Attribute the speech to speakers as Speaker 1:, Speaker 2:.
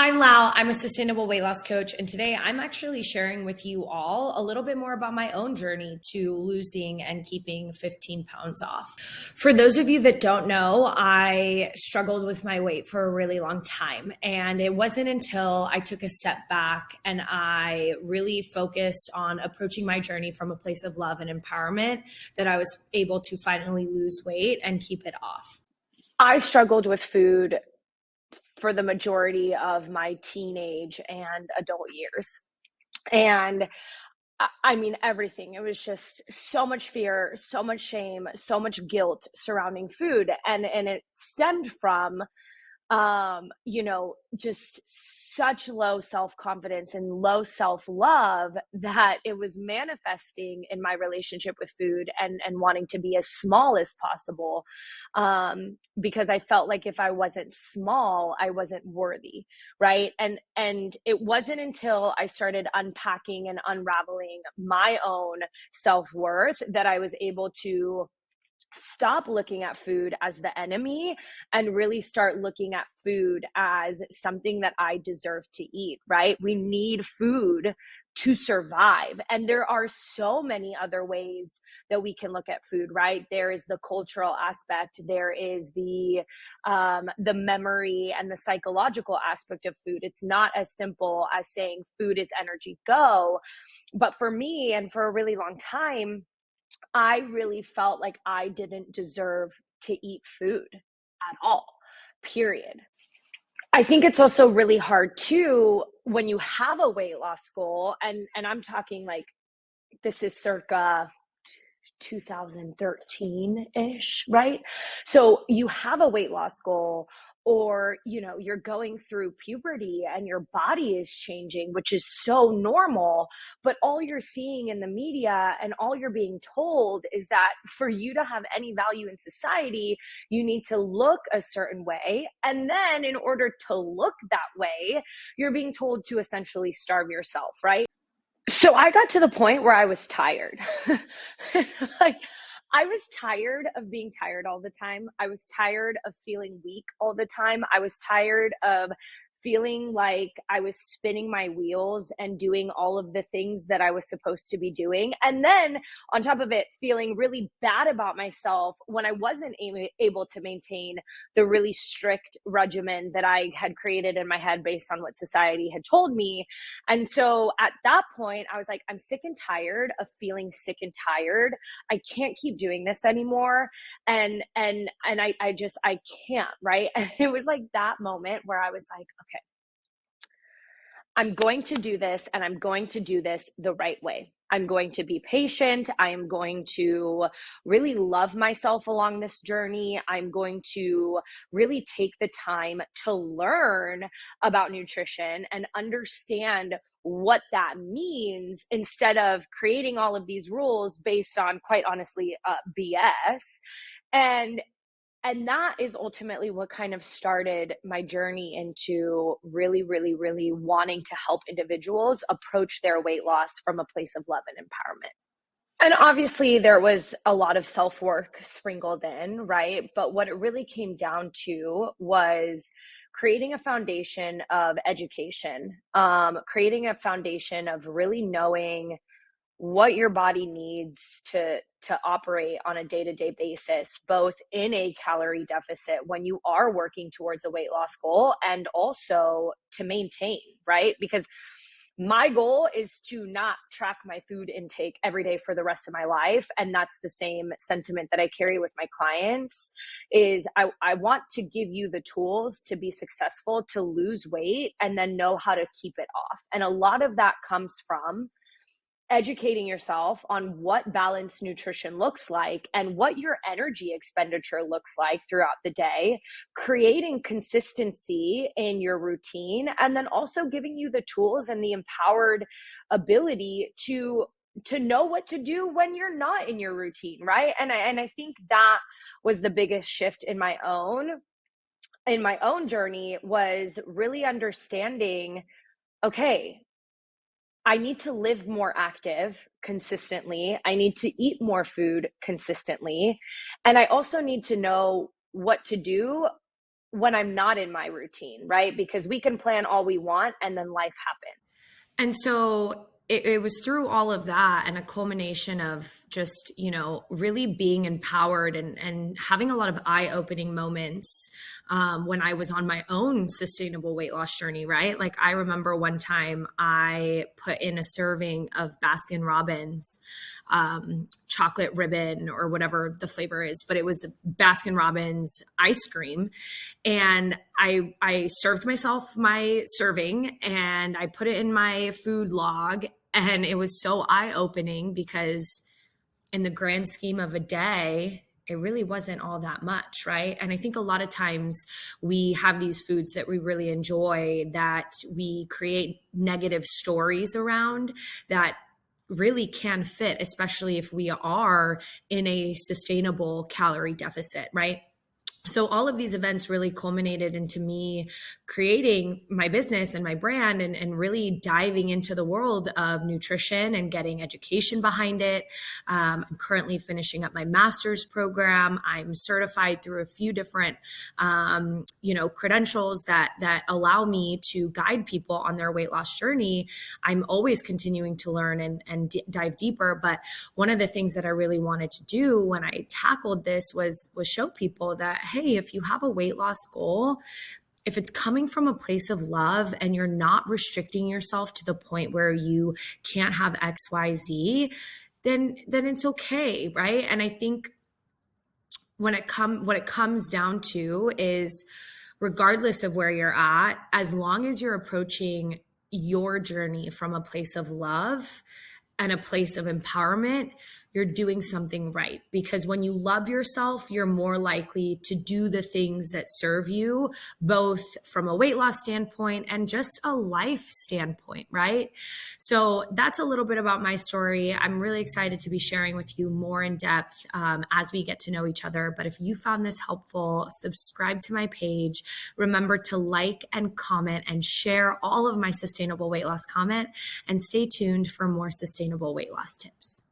Speaker 1: I'm Lau. I'm a sustainable weight loss coach, and today I'm actually sharing with you all a little bit more about my own journey to losing and keeping 15 pounds off. For those of you that don't know, I struggled with my weight for a really long time, and it wasn't until I took a step back and I really focused on approaching my journey from a place of love and empowerment that I was able to finally lose weight and keep it off.
Speaker 2: I struggled with food for the majority of my teenage and adult years. And I mean, everything. It was just so much fear, so much shame, so much guilt surrounding food. And it stemmed from just such low self-confidence and low self-love that it was manifesting in my relationship with food and wanting to be as small as possible. Because I felt like if I wasn't small, I wasn't worthy, right? And it wasn't until I started unpacking and unraveling my own self-worth that I was able to stop looking at food as the enemy and really start looking at food as something that I deserve to eat, right? We need food to survive. And there are so many other ways that we can look at food, right? There is the cultural aspect, there is the memory and the psychological aspect of food. It's not as simple as saying food is energy, go. But for me, and for a really long time, I really felt like I didn't deserve to eat food at all, period. I think it's also really hard too when you have a weight loss goal, and I'm talking like this is circa 2013-ish, right? So you have a weight loss goal, or you're going through puberty and your body is changing, which is so normal, but all you're seeing in the media and all you're being told is that for you to have any value in society, you need to look a certain way, and then in order to look that way, you're being told to essentially starve yourself, right? So I got to the point where I was tired. Like, I was tired of being tired all the time. I was tired of feeling weak all the time. I was tired of feeling like I was spinning my wheels and doing all of the things that I was supposed to be doing. And then on top of it, feeling really bad about myself when I wasn't able to maintain the really strict regimen that I had created in my head based on what society had told me. And so at that point, I was like, I'm sick and tired of feeling sick and tired. I can't keep doing this anymore. And I can't, right? And it was like that moment where I was like, okay, I'm going to do this, and I'm going to do this the right way. I'm going to be patient. I am going to really love myself along this journey. I'm going to really take the time to learn about nutrition and understand what that means instead of creating all of these rules based on, quite honestly, BS. And and that is ultimately what kind of started my journey into really, really, really wanting to help individuals approach their weight loss from a place of love and empowerment. And obviously, there was a lot of self work sprinkled in, right? But what it really came down to was creating a foundation of education, creating a foundation of really knowing what your body needs to operate on a day-to-day basis, both in a calorie deficit when you are working towards a weight loss goal, and also to maintain, right? Because my goal is to not track my food intake every day for the rest of my life, and that's the same sentiment that I carry with my clients. Is I want to give you the tools to be successful, to lose weight, and then know how to keep it off. And a lot of that comes from educating yourself on what balanced nutrition looks like and what your energy expenditure looks like throughout the day, creating consistency in your routine, and then also giving you the tools and the empowered ability to know what to do when you're not in your routine, right? And I think that was the biggest shift in my own journey, was really understanding, okay, I need to live more active consistently. I need to eat more food consistently. And I also need to know what to do when I'm not in my routine, right? Because we can plan all we want and then life happens.
Speaker 1: And so it was through all of that and a culmination of just, really being empowered and having a lot of eye-opening moments when I was on my own sustainable weight loss journey, right? Like I remember one time I put in a serving of Baskin Robbins chocolate ribbon or whatever the flavor is, but it was Baskin Robbins ice cream. And I served myself my serving and I put it in my food log. And it was so eye-opening because in the grand scheme of a day, it really wasn't all that much, right? And I think a lot of times we have these foods that we really enjoy that we create negative stories around that really can fit, especially if we are in a sustainable calorie deficit, right? So all of these events really culminated into me creating my business and my brand and really diving into the world of nutrition and getting education behind it. I'm currently finishing up my master's program. I'm certified through a few different, credentials that allow me to guide people on their weight loss journey. I'm always continuing to learn and dive deeper. But one of the things that I really wanted to do when I tackled this was show people that, hey, if you have a weight loss goal, if it's coming from a place of love and you're not restricting yourself to the point where you can't have XYZ, then it's okay, right? And I think what it comes down to is regardless of where you're at, as long as you're approaching your journey from a place of love and a place of empowerment, you're doing something right. Because when you love yourself, you're more likely to do the things that serve you, both from a weight loss standpoint and just a life standpoint, right? So that's a little bit about my story. I'm really excited to be sharing with you more in depth as we get to know each other. But if you found this helpful, subscribe to my page. Remember to like and comment and share all of my sustainable weight loss content, and stay tuned for more sustainable weight loss tips.